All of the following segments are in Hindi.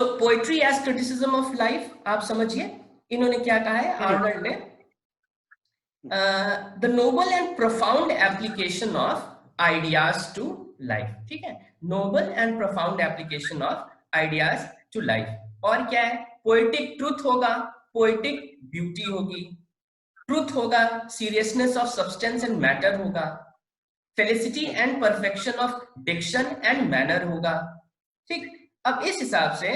तो poetry as criticism of life, आप समझिए इन्होंने क्या कहा है आर्नल्ड ने, the noble and profound application of ideas to life. ठीक है, noble and profound application of ideas to life. और क्या है, पोएटिक ट्रूथ होगा, पोएटिक ब्यूटी होगी, ट्रूथ होगा, seriousness of substance and matter होगा, felicity and perfection of diction and manner होगा। ठीक, अब इस हिसाब से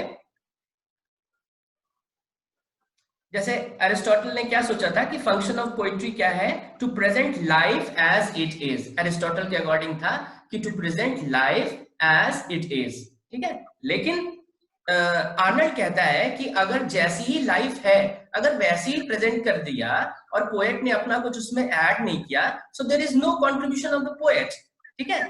जैसे अरिस्टोटल ने क्या सोचा था कि फंक्शन ऑफ पोइट्री क्या है, to present life as it is. Aristotle के अकॉर्डिंग था कि to present life as it is. ठीक है, लेकिन आर्नल्ड कहता है कि अगर जैसी ही लाइफ है अगर वैसे ही प्रेजेंट कर दिया और पोएट ने अपना कुछ उसमें ऐड नहीं किया, so there is no contribution of the poet. ठीक है,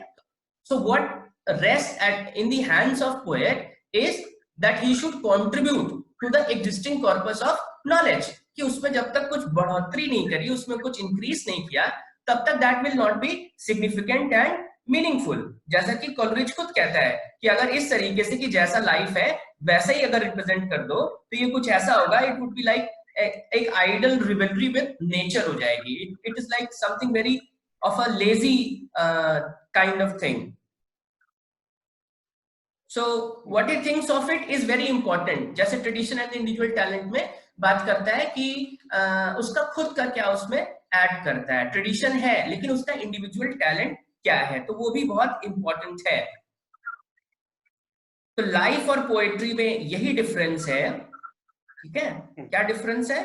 so what rest at in the hands of poet is that he should contribute to the existing corpus of knowledge, कि उसमें जब तक कुछ बढ़ोतरी नहीं करी, उसमें कुछ इंक्रीज नहीं किया, तब तक that will not be significant and meaningful. जैसा कि कोलरिज खुद कहता है कि अगर इस तरीके से कि जैसा लाइफ है वैसा ही अगर रिप्रेजेंट कर दो तो ये कुछ ऐसा होगा, इट वुड बी लाइक एक आइडल रिवेलरी विद नेचर हो जाएगी। It is like something very of a lazy kind of thing. So what he thinks of it is very important। जैसे ट्रेडिशन एंड इंडिविजुअल टैलेंट में बात करता है कि उसका खुद का क्या उसमें ऐड करता है। ट्रेडिशन है लेकिन उसका इंडिविजुअल टैलेंट क्या है, तो वो भी बहुत इंपॉर्टेंट है। तो लाइफ और पोएट्री में यही डिफरेंस है। ठीक है, क्या डिफरेंस है?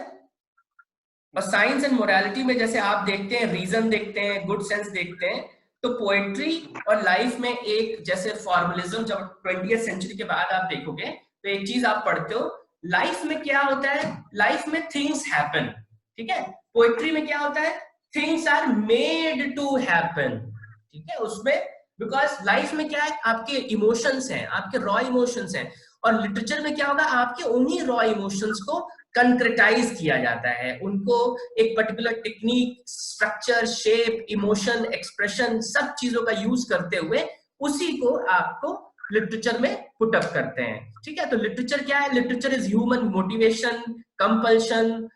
और साइंस एंड मोरालिटी में जैसे आप देखते हैं रीजन देखते हैं, गुड सेंस देखते हैं, तो पोएट्री और लाइफ में एक जैसे फॉर्मलिज्म, जब 20th सेंचुरी के बाद आप देखोगे तो एक चीज आप पढ़ते हो, लाइफ में क्या होता है, लाइफ में थिंग्स हैपन। ठीक है, पोएट्री में क्या होता है, things are made to happen. ठीक है, उसमें बिकॉज लाइफ में क्या है, आपके इमोशंस हैं, आपके रॉ इमोशंस हैं, और लिटरेचर में क्या होगा, आपके उन्हीं रॉ इमोशंस को कंक्रेटाइज किया जाता है, उनको एक particular technique, structure, shape, emotion, expression, सब चीजों का यूज करते हुए उसी को आपको लिटरेचर में पुट अप करते हैं। ठीक है, तो लिटरेचर क्या है, literature is human motivation, compulsion,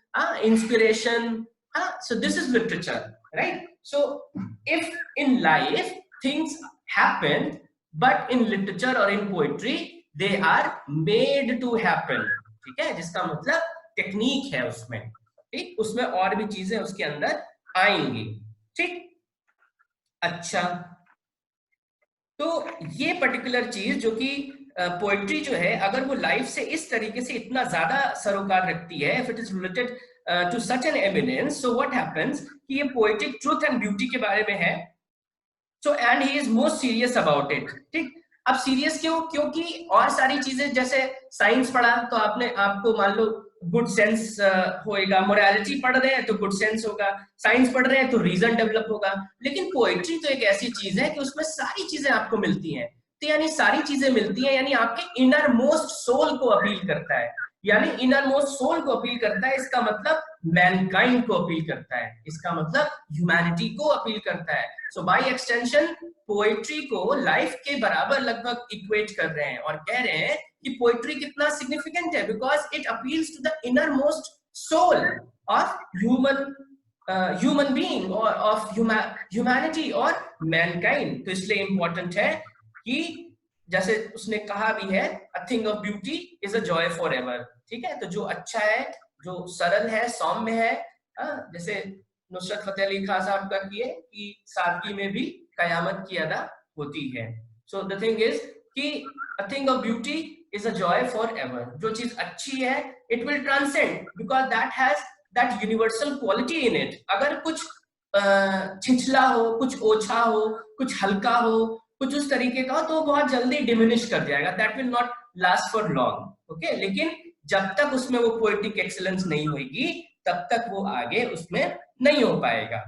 inspiration. So this is literature, right? So if in life things happen, but in literature और in poetry they are made to happen. ठीक है, जिसका मतलब टेक्निक है उसमें। ठीक, उसमें और भी चीजें उसके अंदर आएंगी। ठीक, अच्छा, तो ये पर्टिकुलर चीज जो कि पोएट्री जो है, अगर वो लाइफ से इस तरीके से इतना ज्यादा सरोकार रखती है, if it is related to such an eminence, so what happens कि ये पोएटिक ट्रूथ एंड ब्यूटी के बारे में है। So and he is most serious about it. ठीक, अब सीरियस क्यों? क्योंकि और सारी चीजें, जैसे साइंस पढ़ा तो आपको मान लो गुड सेंस होएगा, मोरालिटी पढ़ रहे हैं तो गुड सेंस होगा, साइंस पढ़ रहे हैं तो रीजन डेवलप होगा। लेकिन पोएट्री तो एक ऐसी चीज है कि उसमें सारी चीजें आपको मिलती हैं। तो यानी सारी चीजें मिलती हैं, यानी आपके इनर मोस्ट सोल को अपील करता है। यानी इनर मोस्ट सोल को अपील करता है, इसका मतलब मैनकाइंड को अपील करता है, इसका मतलब ह्यूमैनिटी को अपील करता है। सो बाय एक्सटेंशन पोएट्री को लाइफ के बराबर लगभग इक्वेट कर रहे हैं और कह रहे हैं कि पोएट्री कितना सिग्निफिकेंट है, because it appeals to the inner most soul of human being और ऑफ ह्यूमैनिटी और मैनकाइंड। तो इसलिए इंपॉर्टेंट है कि जैसे उसने कहा भी है, a thing of beauty is a joy for ever. ठीक है, तो जो अच्छा है, जो सरल है, सौम्य है, जैसे नुसरत फतेह अली खान साहब का किए कि सादगी में भी कयामत की अदा होती है। सो द थिंग इज कि a thing of beauty is a joy for ever. जो चीज अच्छी है, it will transcend because that has that universal quality in it. अगर कुछ छिछला हो, कुछ ओछा हो, कुछ हल्का हो, कुछ उस तरीके का, तो बहुत जल्दी डिमिनिश कर जाएगा, that will not last for long. Okay, लेकिन जब तक उसमें वो पोएटिक एक्सीलेंस नहीं होगी तब तक वो आगे उसमें नहीं हो पाएगा।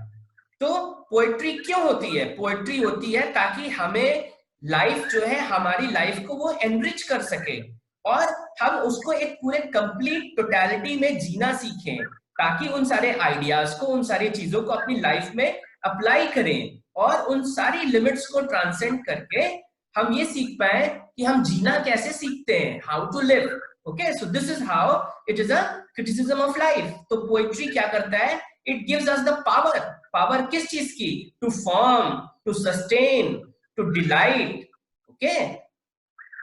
तो पोएट्री क्यों होती है? पोएट्री होती है ताकि हमें लाइफ जो है, हमारी लाइफ को वो एनरिच कर सके और हम उसको एक पूरे कंप्लीट टोटलिटी में जीना सीखें, ताकि उन सारे आइडियाज को, उन सारी चीजों को अपनी लाइफ में अप्लाई करें और उन सारी लिमिट्स को ट्रांसेंड करके हम ये सीख पाए कि हम जीना कैसे सीखते हैं, how to live. Okay, so this is how it is a criticism of life. तो पोएट्री क्या करता है, it gives us the power. Power किस चीज की, to form, to sustain, to delight, okay,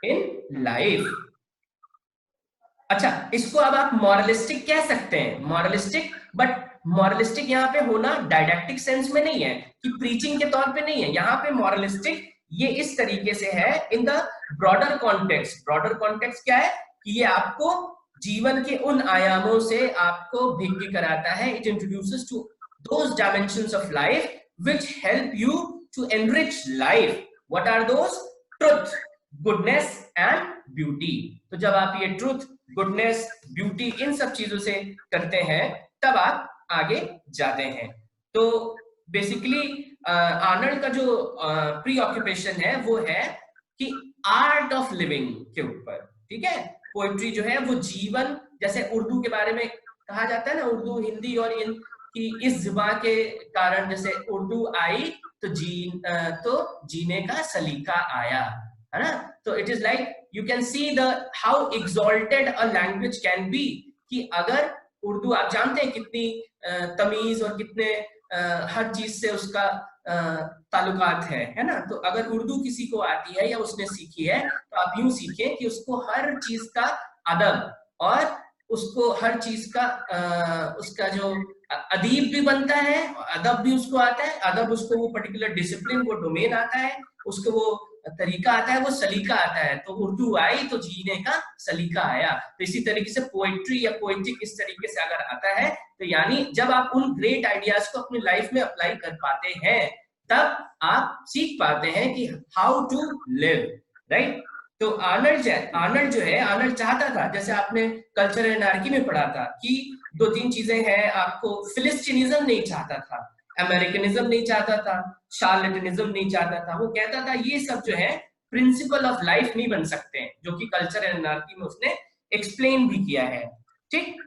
in life. अच्छा, इसको अब आप मॉरलिस्टिक कह सकते हैं, मॉरलिस्टिक, बट मॉरलिस्टिक यहाँ पे होना डायडेक्टिक सेंस में नहीं है कि प्रीचिंग के तौर पे नहीं है। यहाँ पे मॉरलिस्टिक ये इस तरीके से है in the broader context. Broader context क्या है कि ये आपको जीवन के उन आयामों से आपको भिज्ञ कराता है। It introduces to those dimensions of life which help you to enrich life. What are those? Truth, goodness and beauty. तो जब आप ये ट्रुथ, गुडनेस, ब्यूटी, इन सब चीजों से करते हैं तब आप आगे जाते हैं। तो बेसिकली आर्नल्ड का जो प्री ऑक्यूपेशन है वो है कि आर्ट ऑफ लिविंग के ऊपर, ठीक है। पोएट्री जो है वो जीवन, जैसे उर्दू के बारे में कहा जाता है ना, उर्दू, हिंदी और इन की इस जुबान के कारण जैसे उर्दू आई तो जीने का सलीका आया, है ना। तो it is like you can see the how exalted a language can be, कि अगर उर्दू, आप जानते हैं कितनी तमीज और कितने हर चीज से उसका ताल्लुकात है ना। तो अगर उर्दू किसी को आती है या उसने सीखी है तो आप यूं सीखें कि उसको हर चीज का अदब और उसको हर चीज का उसका जो अदीब भी बनता है, अदब भी उसको आता है, अदब उसको वो पर्टिकुलर डिसिप्लिन, वो डोमेन आता है, उसको वो तरीका आता है, वो सलीका आता है। तो उर्दू आई तो जीने का सलीका आया। तो इसी तरीके से पोएट्री या पोएटिक इस तरीके से अगर आता है तो यानी जब आप उन ग्रेट आइडियाज को अपनी लाइफ में अप्लाई कर पाते हैं तब आप सीख पाते हैं कि हाउ टू लिव, राइट। तो आर्नल्ड जो है, आर्नल्ड चाहता था, जैसे आपने कल्चर एंड एनार्की में पढ़ा था कि दो तीन चीजें हैं, आपको फिलिस्टीनिज्म नहीं चाहता था, अमेरिकनिज्म नहीं चाहता था, शार्लेटनिज्म नहीं चाहता था। वो कहता था ये सब जो है प्रिंसिपल ऑफ लाइफ नहीं बन सकते हैं, जो कि कल्चर एंड एनार्की में उसने एक्सप्लेन भी किया है, ठीक।